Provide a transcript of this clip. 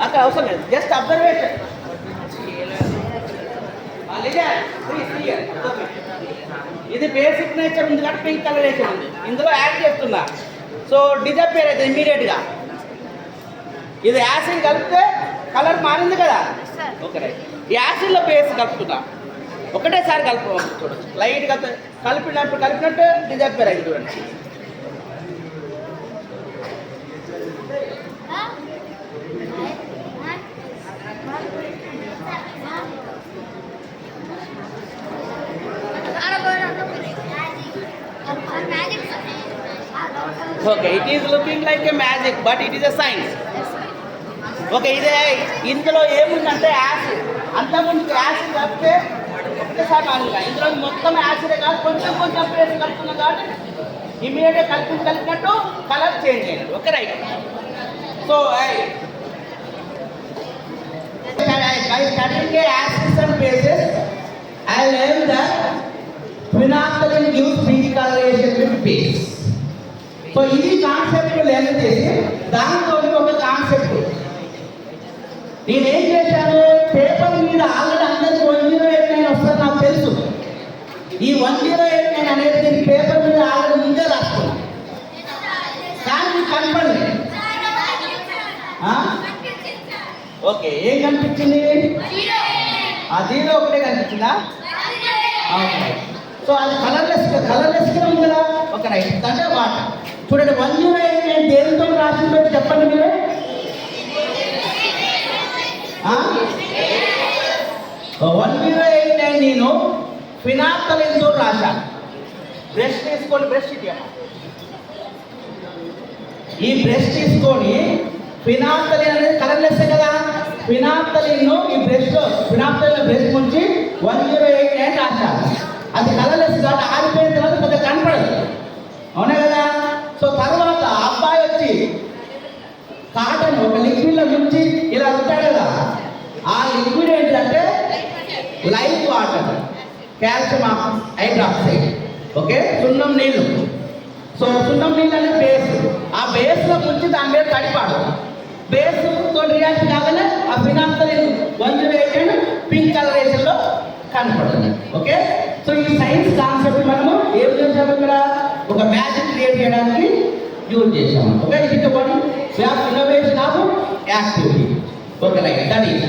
అక్కడ అవసరం లేదు, జస్ట్ అబ్జర్వేషన్. ఇది బేసిక్ నేచర్ ఉంది కాబట్టి పింక్ కలరేషన్ ఉంది, ఇందులో యాడ్ చేస్తున్నా. సో డిజపేర్ అవుతుంది ఇమ్మీడియట్గా. ఇది యాసిడ్ కలిపితే కలర్ మారింది కదా. Okay right. ఈ యాసిడ్లో బేస్ కలుపుతున్నా, ఒకటేసారి కలుపు చూడచ్చు. లైట్గా కలిపినట్టు డిజపేర్ అయింది చూడండి. Okay, it is looking like a magic but it is a science. Okay, ఇదే ఇందులో ఏముందంటే యాసిడ్. అంతకుముందు యాసిడ్ కలిపితే ఒకటేసారి మారింది. ఇందులో మొత్తం యాసిడే కాదు, కొంచెం కొంచెం పేస్ట్ కలుపుతున్నాం కాబట్టి ఇమీడియట్గా కలిపినట్టు కలర్ చేంజ్ అయినట్టు. Okay right. So by studying the acids and bases, I learned that phenolphthalein gives pink coloration with base. So ఇది కాన్సెప్ట్ లెర్న్ చేసి దాంతో ఒక కాన్సెప్ట్ నేనేం చేశాను, పేపర్ మీద ఆల్రెడీ అందరికి 1089 వస్తుంది నాకు తెలుసు. ఈ 1089 అనేది నేను పేపర్ మీద ఆల్రెడీ ముందే రాసుకున్నాను, కానీ కనపడలేదు. ఓకే, ఏం కనిపించింది? ఆ జీరో ఒకటే కనిపించిందా? సో అది కలర్లెస్గా ఉంది కదా. ఒక రైట్ అంటే వాటర్. చూడండి 1089 దేనితో రాసి పెట్టి చెప్పండి మీరు. 1089 నేను ఫినాప్థలిన్తో రాశాను. బ్రష్ తీసుకొని ఈ బ్రష్ తీసుకొని ఫినాప్థలిన్ అనేది కలర్లెస్ కదా. ఫినాప్థలిన్ ఈ ఫినాప్థలిన్ బ్రష్ నుంచి 1089 రాశాను. అది కలర్లెస్ కాబట్టి ఆరిపోయిన తర్వాత కొద్దిగా కనపడదు, అవునా కదా. సో తర్వాత అబ్బాయి వచ్చి కాటన్ ఒక లిక్విడ్లో ముంచి ఇలా రుద్దాడు కదా. ఆ లిక్విడ్ ఏంటంటే light water, calcium hydroxide. Okay, సున్నం నీళ్ళు. సో సున్నం నీళ్ళు అనేది బేస్. ఆ బేస్లో ముంచి దాని మీద తడిపాడు. బేస్ తోటి రియాక్ట్ కాగానే ఆ ఫినాప్థలిన్ 1089 పింక్ కలరేషన్లో కనపడుతుంది. ఓకే, సో ఈ సైన్స్ కాన్సెప్ట్ మనము ఏం చేసాము, ఇక్కడ ఒక మ్యాజిక్ క్రియేట్ చేయడానికి యూజ్ చేసాము. ఓకే, ఇది one innovation of activity. Okay right, that is